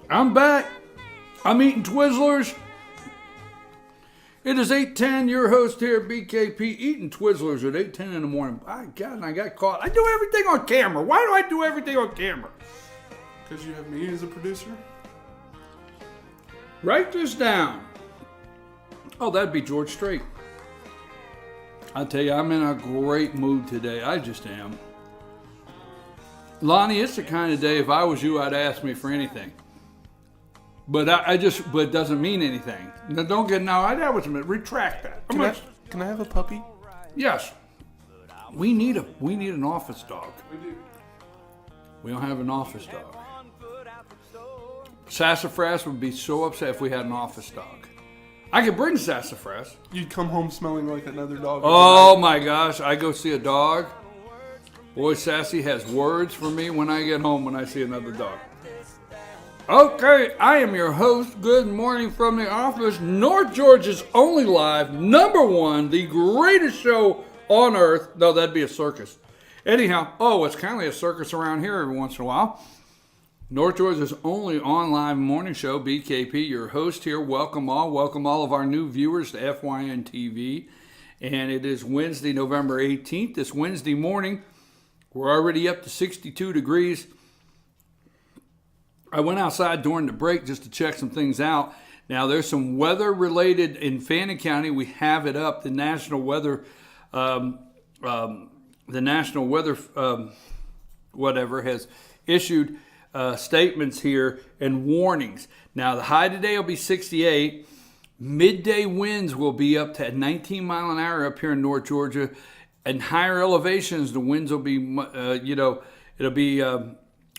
I'm back. I'm eating Twizzlers. It is 8:10. Your host here, BKP, eating Twizzlers at 8:10 in the morning. My God, and I got caught. I do everything on camera. Why do I do everything on camera? Because you have me as a producer? Write this down. Oh, that'd be George Strait. I tell you, I'm in a great mood today. I just am. Lonnie, it's the kind of day, if I was you, I'd ask me for anything. But but it doesn't mean anything. Now, don't get, that was, retract that. Can I have a puppy? Yes. We need an office dog. We do. We don't have an office dog. Sassafras would be so upset if we had an office dog. I could bring Sassafras. You'd come home smelling like another dog. Oh my gosh, I go see a dog. Boy, Sassy has words for me when I get home when I see another dog. Okay, I am your host. Good morning from the office. North Georgia's only live, #1, the greatest show on earth. No, that'd be a circus. Anyhow, it's kind of like a circus around here every once in a while. North Georgia's only online morning show, BKP, your host here. Welcome all of our new viewers to FYN TV. And it is Wednesday, November 18th. This Wednesday morning, we're already up to 62 degrees. I went outside during the break just to check some things out. Now, there's some weather related in Fannin County. We have it up. The National Weather, has issued statements here and warnings. Now, the high today will be 68. Midday winds will be up to 19 mile an hour up here in North Georgia. And higher elevations, the winds will be, it'll be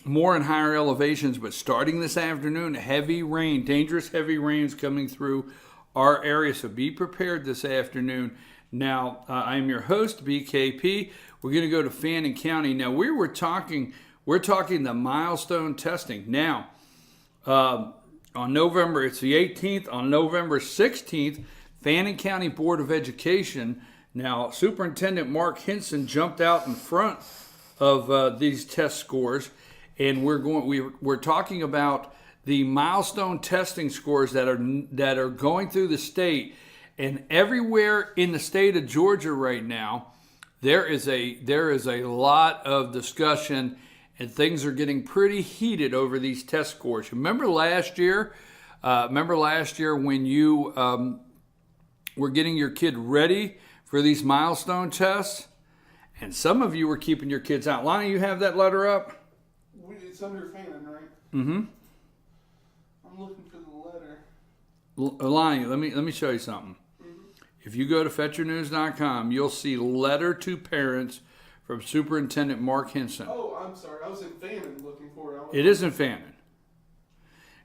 more in higher elevations. But starting this afternoon, heavy rain, dangerous heavy rains coming through our area. So be prepared this afternoon. Now, I'm your host, BKP. We're going to go to Fannin County. Now, we're talking the milestone testing. Now, on November, it's the 18th. On November 16th, Fannin County Board of Education. Now, Superintendent Mark Hinson jumped out in front of these test scores, and we're talking about the milestone testing scores that are going through the state, and everywhere in the state of Georgia right now, there is a lot of discussion, and things are getting pretty heated over these test scores. Remember last year when you were getting your kid ready for these milestone tests, and some of you were keeping your kids out. Lonnie, you have that letter up? It's under Fannin, right? Mm-hmm. I'm looking for the letter. Lonnie, let me show you something. Mm-hmm. If you go to fetchernews.com, you'll see letter to parents from Superintendent Mark Hinson. Oh, I'm sorry. I was in Fannin looking for it. It is in Fannin.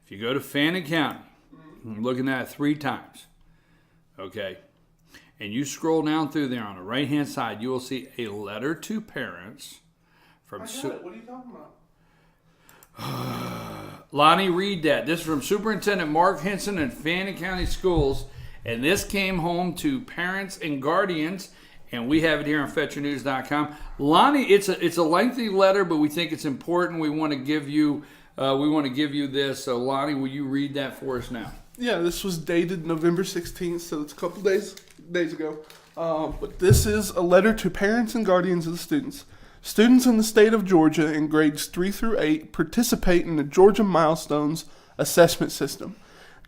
If you go to Fannin County, I'm looking at it 3 times. Okay. And you scroll down through there on the right-hand side, you will see a letter to parents from... I got it. What are you talking about? Lonnie, read that. This is from Superintendent Mark Hinson in Fannin County Schools, and this came home to parents and guardians, and we have it here on FetcherNews.com. Lonnie, it's a lengthy letter, but we think it's important. We want to give you this. So, Lonnie, will you read that for us now? Yeah, this was dated November 16th, so it's a couple days ago. But this is a letter to parents and guardians of the students. Students in the state of Georgia in grades 3 through 8 participate in the Georgia Milestones assessment system.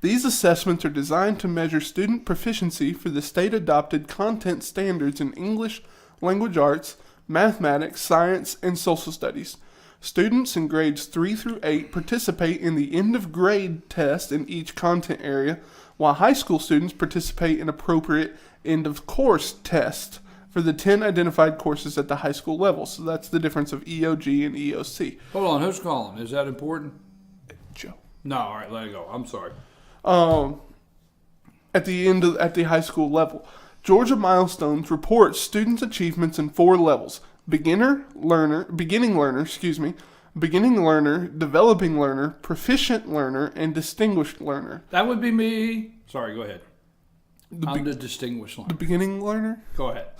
These assessments are designed to measure student proficiency for the state-adopted content standards in English, language arts, mathematics, science, and social studies. Students in grades 3 through 8 participate in the end-of-grade test in each content area, while high school students participate in appropriate end-of-course tests for the 10 identified courses at the high school level. So that's the difference of EOG and EOC. Hold on, who's calling? Is that important? Joe. No, all right, let it go. I'm sorry. At the high school level, Georgia Milestones reports students' achievements in 4 levels: beginning learner, developing learner, proficient learner, and distinguished learner. That would be me. Sorry, go ahead. I'm the distinguished learner. The beginning learner? Go ahead.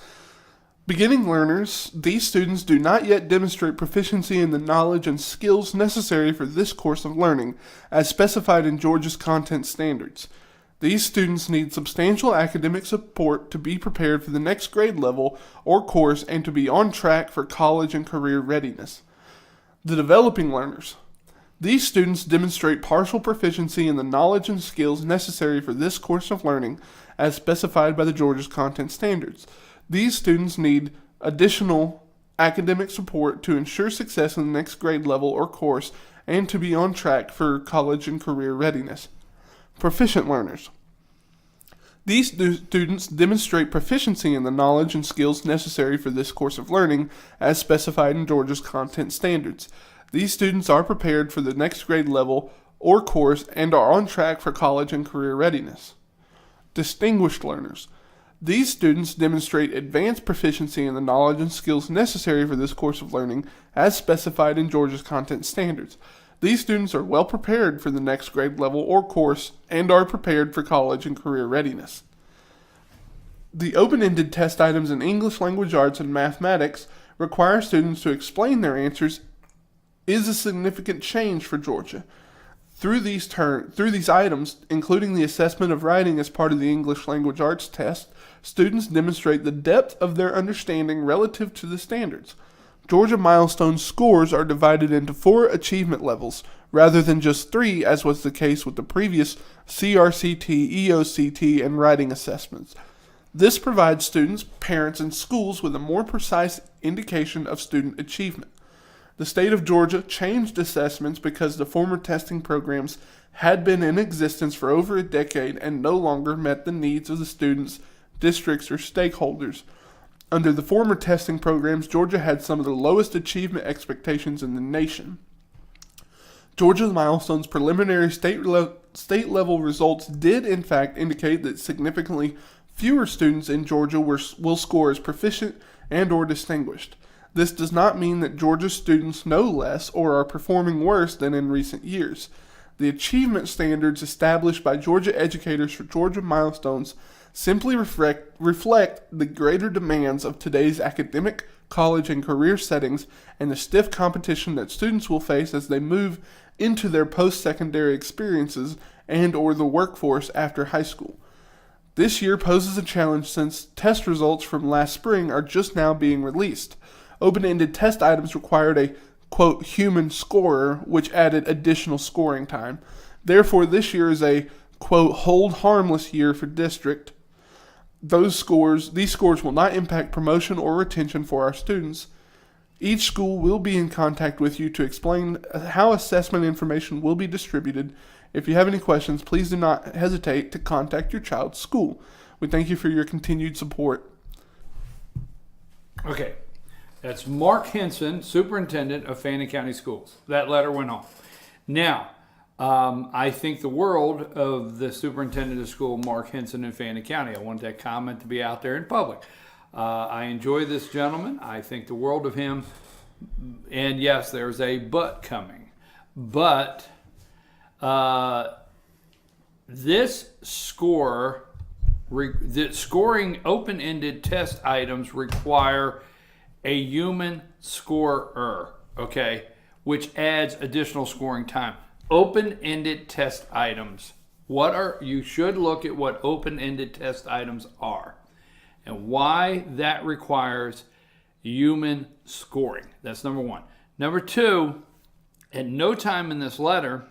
Beginning learners, these students do not yet demonstrate proficiency in the knowledge and skills necessary for this course of learning, as specified in Georgia's content standards. These students need substantial academic support to be prepared for the next grade level or course and to be on track for college and career readiness. The developing learners. These students demonstrate partial proficiency in the knowledge and skills necessary for this course of learning, as specified by the Georgia's content standards. These students need additional academic support to ensure success in the next grade level or course and to be on track for college and career readiness. Proficient learners. These students demonstrate proficiency in the knowledge and skills necessary for this course of learning, as specified in Georgia's content standards. These students are prepared for the next grade level or course and are on track for college and career readiness. Distinguished learners. These students demonstrate advanced proficiency in the knowledge and skills necessary for this course of learning, as specified in Georgia's content standards. These students are well prepared for the next grade level or course and are prepared for college and career readiness. The open-ended test items in English language arts and mathematics require students to explain their answers is a significant change for Georgia. Through these items, including the assessment of writing as part of the English language arts test, students demonstrate the depth of their understanding relative to the standards. Georgia milestone scores are divided into 4 achievement levels, rather than just 3, as was the case with the previous CRCT, EOCT, and writing assessments. This provides students, parents, and schools with a more precise indication of student achievement. The state of Georgia changed assessments because the former testing programs had been in existence for over a decade and no longer met the needs of the students, districts, or stakeholders. Under the former testing programs, Georgia had some of the lowest achievement expectations in the nation. Georgia Milestone's preliminary state-level results did in fact indicate that significantly fewer students in Georgia will score as proficient and or distinguished. This does not mean that Georgia students know less or are performing worse than in recent years. The achievement standards established by Georgia educators for Georgia Milestones simply reflect the greater demands of today's academic, college, and career settings and the stiff competition that students will face as they move into their post-secondary experiences and or the workforce after high school. This year poses a challenge since test results from last spring are just now being released. Open-ended test items required a, quote, human scorer, which added additional scoring time. Therefore, this year is a, quote, hold harmless year for district. These scores will not impact promotion or retention for our students. Each school will be in contact with you to explain how assessment information will be distributed. If you have any questions, please do not hesitate to contact your child's school. We thank you for your continued support. Okay. That's Mark Henson, Superintendent of Fannin County Schools. That letter went off. Now, I think the world of the Superintendent of School, Mark Henson in Fannin County. I want that comment to be out there in public. I enjoy this gentleman. I think the world of him. And yes, there's a but coming. But this scoring open-ended test items require a human scorer, okay, which adds additional scoring time. Open-ended test items. You should look at what open-ended test items are and why that requires human scoring. That's number one. Number two, at no time in this letter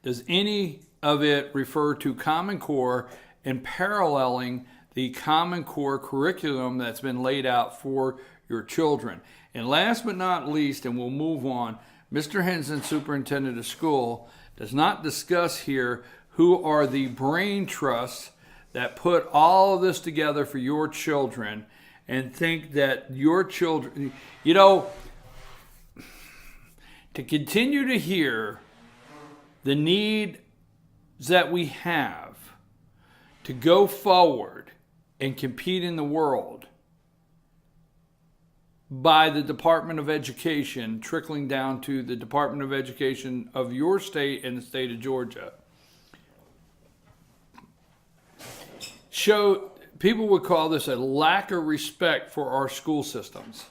does any of it refer to Common Core and paralleling the Common Core curriculum that's been laid out for your children. And last but not least, and we'll move on, Mr. Henson, Superintendent of School, does not discuss here who are the brain trusts that put all of this together for your children and think that your children, to continue to hear the needs that we have to go forward and compete in the world by the Department of Education, trickling down to the Department of Education of your state and the state of Georgia, people would call this a lack of respect for our school systems,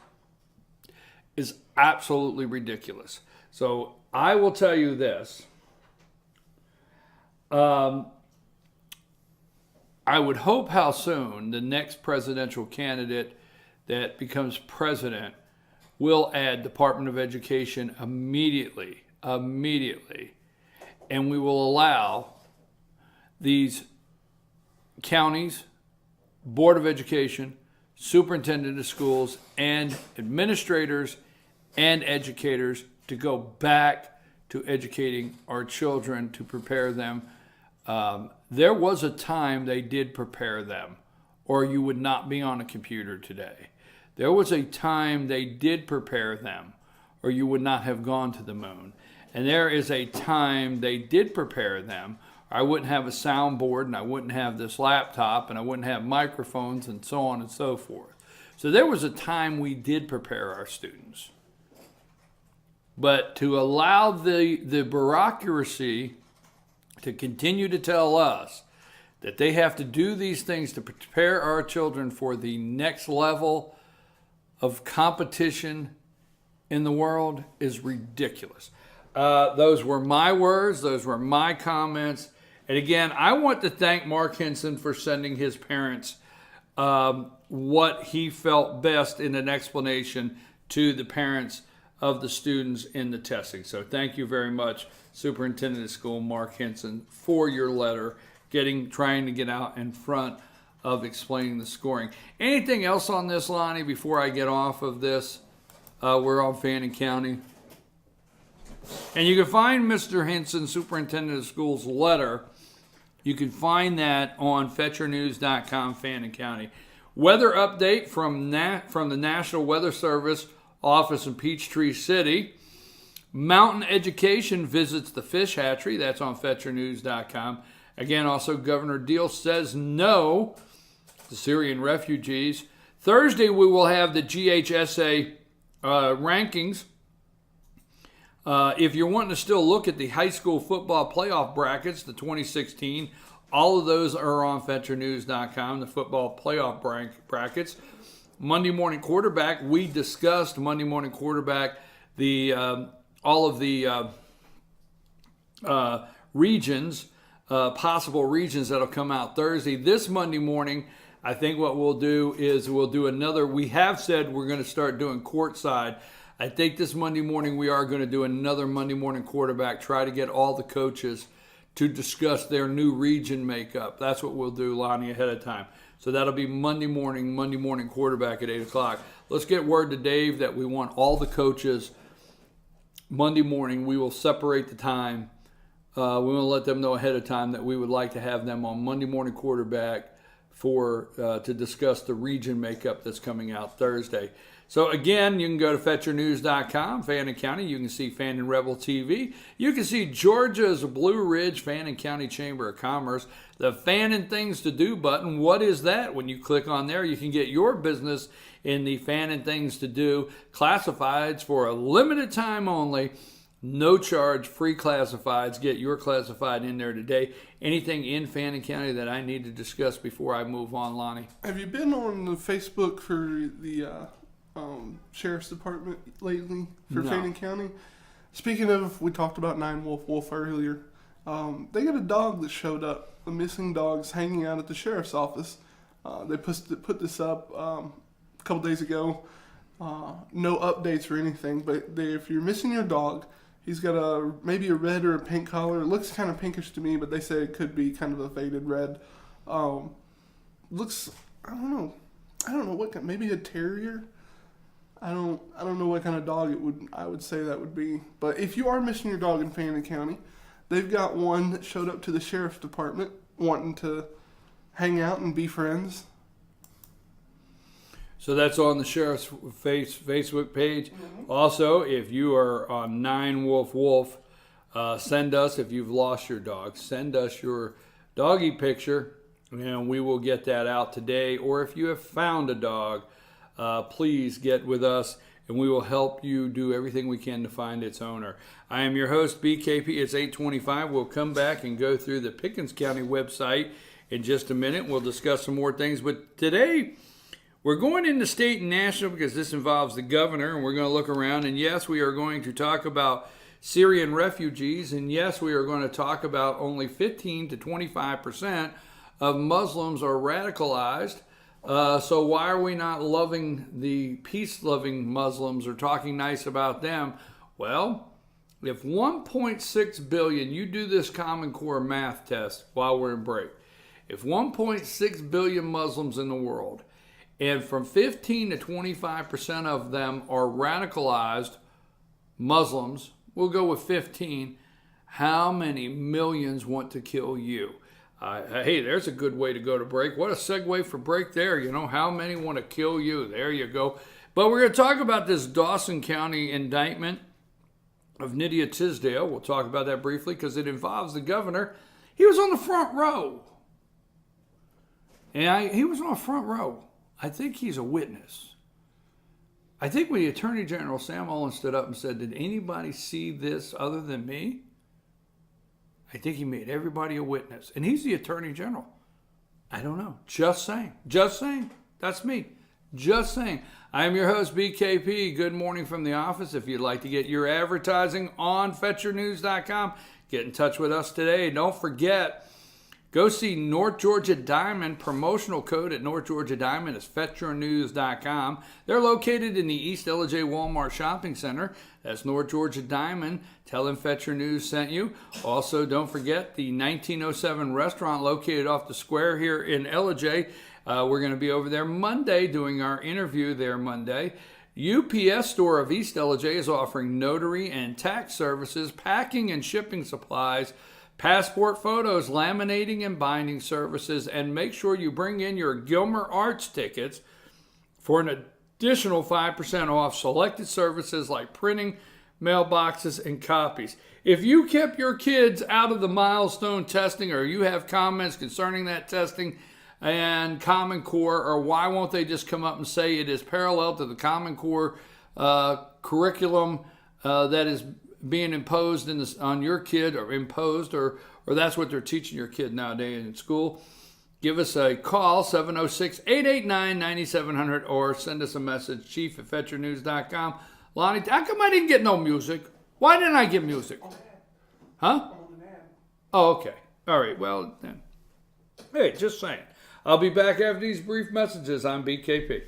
is absolutely ridiculous. So I will tell you this. I would hope how soon the next presidential candidate that becomes president will add Department of Education immediately, and we will allow these counties, Board of Education, superintendent of schools, and administrators and educators to go back to educating our children to prepare them. There was a time they did prepare them, or you would not be on a computer today. There was a time they did prepare them, or you would not have gone to the moon. And there is a time they did prepare them. I wouldn't have a soundboard, and I wouldn't have this laptop, and I wouldn't have microphones, and so on and so forth. So there was a time we did prepare our students. But to allow the bureaucracy to continue to tell us that they have to do these things to prepare our children for the next level of competition in the world is ridiculous. Those were my words. Those were my comments. And again, I want to thank Mark Henson for sending his parents what he felt best in an explanation to the parents of the students in the testing. So thank you very much, Superintendent of School Mark Henson, for your letter, trying to get out in front of explaining the scoring. Anything else on this, Lonnie, before I get off of this? We're on Fannin County. And you can find Mr. Henson, Superintendent of Schools' letter. You can find that on FetcherNews.com, Fannin County. Weather update from the National Weather Service office in Peachtree City. Mountain Education visits the fish hatchery. That's on FetcherNews.com. Again, also Governor Deal says no to Syrian refugees. Thursday, we will have the GHSA rankings. If you're wanting to still look at the high school football playoff brackets, the 2016, all of those are on FetcherNews.com, the football playoff brackets. Monday morning quarterback, we discussed Monday morning quarterback, all of the regions, possible regions that'll come out Thursday. This Monday morning, I think what we'll do is we'll do another, we have said we're going to start doing courtside. I think this Monday morning we are going to do another Monday morning quarterback, try to get all the coaches to discuss their new region makeup. That's what we'll do, Lonnie, ahead of time. So that'll be Monday morning quarterback at 8 o'clock. Let's get word to Dave that we want all the coaches Monday morning. We will separate the time. We want to let them know ahead of time that we would like to have them on Monday morning quarterback to discuss the region makeup that's coming out Thursday. So again, you can go to FetcherNews.com, Fannin County. You can see Fannin Rebel TV. You can see Georgia's Blue Ridge, Fannin County Chamber of Commerce. The Fannin Things to Do button. What is that? When you click on there, you can get your business in the Fannin Things to Do classifieds for a limited time only. No charge, free classifieds. Get your classified in there today. Anything in Fannin County that I need to discuss before I move on, Lonnie? Have you been on the Facebook for the Sheriff's Department lately for Fannin County? Speaking of, we talked about 9 Wolf earlier. They got a dog that showed up. A missing dog's hanging out at the Sheriff's office. They put this up a couple days ago. No updates or anything, but if you're missing your dog, he's got maybe a red or a pink collar. It looks kind of pinkish to me, but they say it could be kind of a faded red. Looks, I don't know what kind, maybe a terrier. I don't know what kind of dog I would say that would be. But if you are missing your dog in Fannin County, they've got one that showed up to the Sheriff's Department wanting to hang out and be friends. So that's on the Sheriff's Facebook page. Mm-hmm. Also, if you are on 9 Wolf, send us, if you've lost your dog, send us your doggy picture, and we will get that out today. Or if you have found a dog, please get with us, and we will help you do everything we can to find its owner. I am your host, BKP. It's 8:25. We'll come back and go through the Pickens County website in just a minute. We'll discuss some more things. But today, we're going into state and national because this involves the governor, and we're going to look around. And yes, we are going to talk about Syrian refugees. And yes, we are going to talk about only 15 to 25% of Muslims are radicalized. So why are we not loving the peace-loving Muslims or talking nice about them? Well, if 1.6 billion, you do this Common Core math test while we're in break. If 1.6 billion Muslims in the world, and from 15 to 25% of them are radicalized Muslims, we'll go with 15, how many millions want to kill you? Hey, there's a good way to go to break. What a segue for break there. You know, how many want to kill you? There you go. But we're going to talk about this Dawson County indictment of Nydia Tisdale. We'll talk about that briefly because it involves the governor. He was on the front row. And he was on the front row. I think he's a witness. I think when the Attorney General, Sam Olin, stood up and said, did anybody see this other than me? I think he made everybody a witness. And he's the Attorney General. I don't know. Just saying. Just saying. That's me. Just saying. I am your host, BKP. Good morning from the office. If you'd like to get your advertising on FetcherNews.com, get in touch with us today. Don't forget, go see North Georgia Diamond. Promotional code at North Georgia Diamond is FetcherNews.com. They're located in the East LJ Walmart Shopping Center. That's North Georgia Diamond. Tell them Fetcher News sent you. Also, don't forget the 1907 restaurant located off the square here in LJ. We're going to be over there Monday doing our interview there Monday. UPS store of East LJ is offering notary and tax services, packing and shipping supplies, passport photos, laminating and binding services, and make sure you bring in your Gilmer Arts tickets for an additional 5% off selected services like printing, mailboxes, and copies. If you kept your kids out of the milestone testing or you have comments concerning that testing and Common Core, or why won't they just come up and say it is parallel to the Common Core curriculum that is being imposed on your kid, or imposed, or that's what they're teaching your kid nowadays in school, give us a call, 706-889-9700, or send us a message, chief@FetcherNews.com. Lonnie, how come I didn't get no music? Why didn't I get music? Huh? Oh, okay. All right, well, then. Hey, just saying. I'll be back after these brief messages. I'm BKP.